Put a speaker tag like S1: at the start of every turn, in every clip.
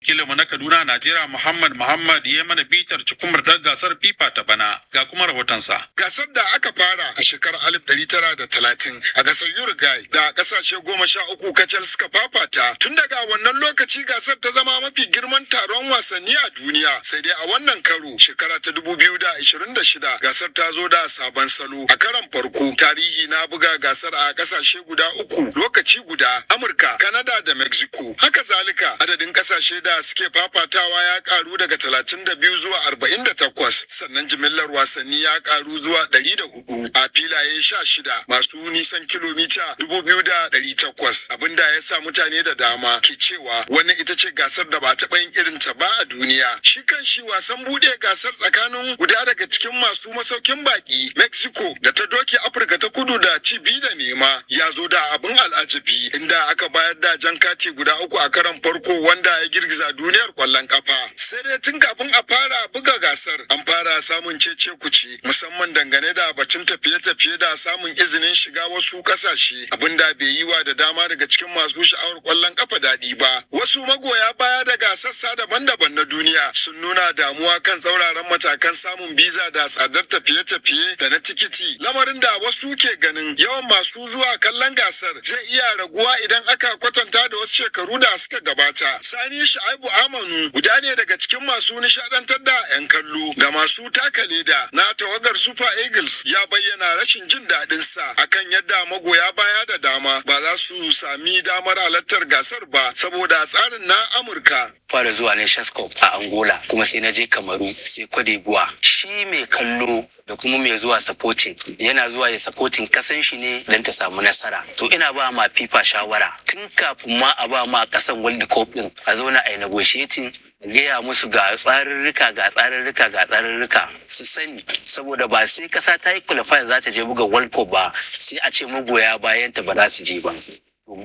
S1: Wakilinmu na Kaduna, Najeriya Muhammad ya mana bitar cikumar da gasar FIFA ta bana ga kuma rahotonsa.
S2: Gasar da aka fara a shekarar 1930 a gasar Uruguay da kasashe 13 kacal suka fafata. Tun daga wannan lokaci gasar ta zama mafi girman taron wasanni a duniya. Sai dai a wannan karo shekara ta 2026 gasar ta zo da sabon salo. A karon farko tarihi na buga gasar a kasashe guda uku lokaci guda, Amurka, Canada da Mexico. Haka zalika adadin kasashe da suke fafatawa ya karu daga 32 zuwa 48, sannan jimillar wasanni ya karu zuwa 104 a filaye 16 masu nisan kilomita 2,800, abinda ya sa mutane da dama ke cewa wannan ita ce gasar da ba taɓa yin irin ta ba a duniya. Shi kan shi wasan bude gasar tsakanin guda daga cikin masu masaukin baki Mexico da ta doke Afirka ta Kudu da ci 2 da nema ya zo da abin al'ajabi, inda aka bayar da jan kati guda 3 a karon farko wanda ya girgiza duniyar kwallon kafa. Sai dai tun kafin a fara buga gasar an fara samun cece kuce, musamman dangane da batun tafiye-tafiye da samun izinin shiga wasu kasashe, abinda bai yi wa da dama daga cikin masu sha'awar kwallon kafa daɗi ba. Wasu magoya baya daga sassa daban-daban na duniya sun nuna damuwa kan tsauraran matakan samun biza da tsadar tafiye-tafiye da na tikiti, lamarin da wasu ke ganin yawan masu zuwa kallon gasar zai iya raguwa idan aka kwatanta da wasu shekaru da suka gabata. Sani Shaibu Amanu guda ne daga cikin masu nishadantar da 'yan kallo da masu taka leda na tawagar Super Eagles, ya bayyana rashin jin daɗin sa akan yadda magoya baya da dama ba za su sami damar halartar gasar ba saboda tsarin na Amurka.
S3: Fara zuwa Nations Cup a Angola, kuma sai na je Kamaru, sai Cote d'Ivoire. Shi mai kallo da kuma mai zuwa supporting yana zuwa ya supporting kasan shi ne don ta samu nasara. To ina ba ma FIFA shawara tun kafin ma a ba ma kasan World Cup din a zauna a yi negotiating, gaya musu ga tsarurruka su sani, saboda ba sai kasa ta yi qualify za ta je buga World Cup ba sai a ce magoya bayan ta ba za su je ba.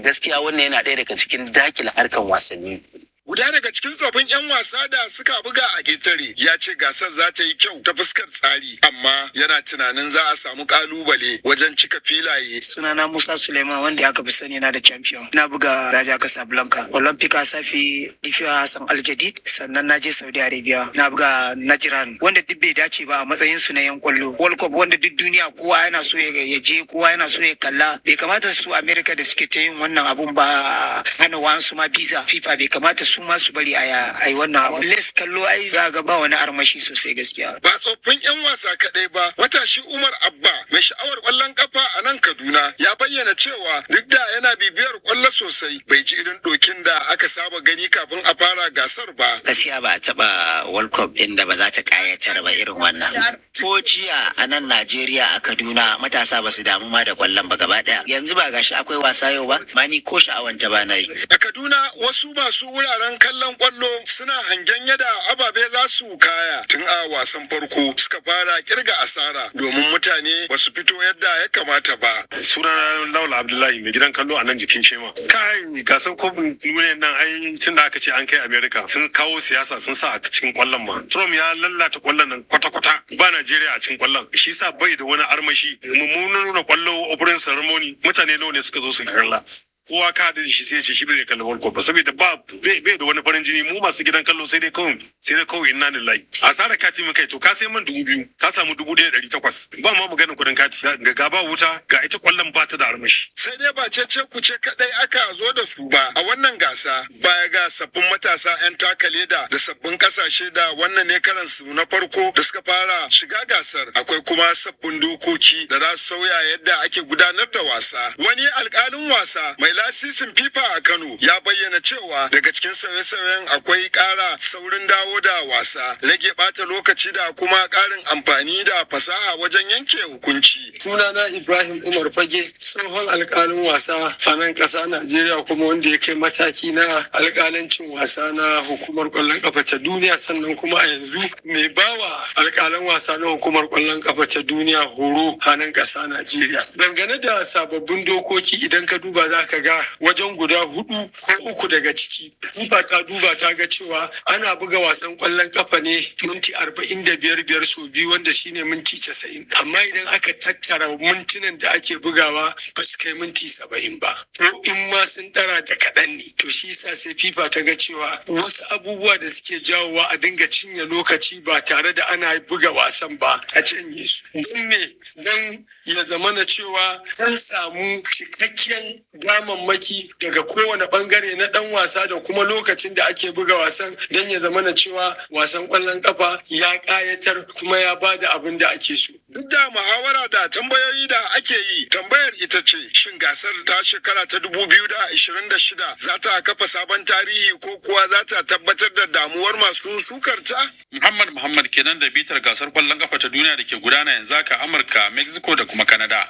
S3: Gaskiya wannan yana ɗaya daga cikin dakile harkan wasanni.
S2: Guda daga cikin tsofin 'yan wasa da suka buga a ƙetare ya ce gasar za ta yi kyau ta fuskar tsari, amma yana tunanin za a samu ƙalubale wajen cika filaye.
S4: Sunana Musa Suleiman, wanda aka fi sani na da champion. Na buga Raja Casablanca, Olympic Asafi, Difiya Hassan Aljadid, sannan na je Saudi Arabia. Na buga Najran, wanda duk bai dace ba a matsayin su na 'yan kwallo. World Cup wanda duk duniya kowa yana so ya je, kowa yana so ya kalla. Bai kamata su America da suke ta yin wannan abun ba, hana wa'ansu ma visa. FIFA bai kamata su ma su bari a yi wannan abu. Les kallo ai za ga ba wani armashi sosai gaskiya.
S2: Ba tsoffin 'yan wasa kaɗai ba, matashi Umar Abba mai sha'awar ƙwallon ƙafa a nan Kaduna ya bayyana cewa duk da yana bibiyar ƙwallo sosai bai ji irin dokin da aka saba gani kafin a fara gasar ba.
S5: Gaskiya ba a taɓa World Cup ɗin da ba za ta ƙayatar ba irin wannan. Ko jiya a nan Najeriya a Kaduna matasa ba su damu ma da ƙwallon ba gaba ɗaya. Yanzu ba gashi akwai wasa yau ba, ma ni ko sha'awanta ba na yi.
S2: A Kaduna wasu masu wuraren kallon kwallo suna hangen yadda ababe za su kaya tun a wasan farko suka fara kirga asara domin mutane ba su fito yadda ya kamata ba.
S6: Sunana Laula Abdullahi, mai gidan kallo a nan jikin Shema. Kai gasan kofin duniya nan ai tun da aka ce an kai America sun kawo siyasa sun sa a cikin kwallon ma. Trump ya lallata kwallon nan kwata-kwata ba Najeriya a cikin kwallon. Shi sa bai da wani armashi. Mummunan nuna kwallo opening ceremony mutane nawa ne suka zo su kalla. Kowa ka da shi sai ya ce shi bai kalli World Cup ba saboda bai da wani farin jini. Mu masu gidan kallo sai dai kawai inna lillahi. Asara kati mun kai to ka sai man 2,000 ka samu 1,800 ba ma maganin kudin kati ga ba wuta ga ita kwallon ba ta da armashi.
S2: Sai dai ba cece kuce kadai aka zo da su ba a wannan gasa, baya ga sabbin matasa 'yan taka leda da sabbin kasashe da wannan ne karan su na farko da suka fara shiga gasar, akwai kuma sabbin dokoki da za su sauya yadda ake gudanar da wasa. Wani alkalin wasa mai lasisin FIFA a Kano ya bayyana cewa daga cikin sauye-sauyen akwai ƙara saurin dawo da wasa, rage ɓata lokaci da kuma ƙarin amfani da fasaha wajen yanke hukunci.
S7: Sunana Ibrahim Umar Fage, tsohon alƙalin wasa a nan ƙasa Najeriya kuma wanda ya kai mataki na alƙalancin wasa na hukumar ƙwallon ƙafa ta duniya, sannan kuma a yanzu mai bawa alƙalan wasa na hukumar ƙwallon ƙafa ta duniya horo a nan ƙasa Najeriya. Dangane da sababbin dokoki idan ka duba za ka ga raga wajen guda 4 ko 3 daga ciki. FIFA ta duba ta ga cewa ana buga wasan ƙwallon kafa ne minti 45 sau biyu wanda shine minti 90. Amma idan aka tattara mintunan da ake bugawa ba su kai minti 70 ba. Ko in ma sun ɗara da kaɗan ne. To shi yasa sai FIFA ta ga cewa wasu abubuwa da suke jawowa a dinga cinye lokaci ba tare da ana buga wasan ba a cinye su. Don me? Don ya zamana cewa an samu cikakken damammaki daga kowane bangare na dan wasa da kuma lokacin da ake buga wasan don ya zamana cewa wasan ƙwallon kafa ya ƙayatar kuma ya bada abin da ake so.
S2: Duk da muhawara da tambayoyi da ake yi, tambayar ita ce shin gasar ta shekara ta 2026 za ta kafa sabon tarihi ko kuwa za ta tabbatar da damuwar masu sukarta?
S1: Muhammad kenan da bitar gasar ƙwallon kafa ta duniya da ke gudana yanzu haka Amurka, Mexico da kuma Canada.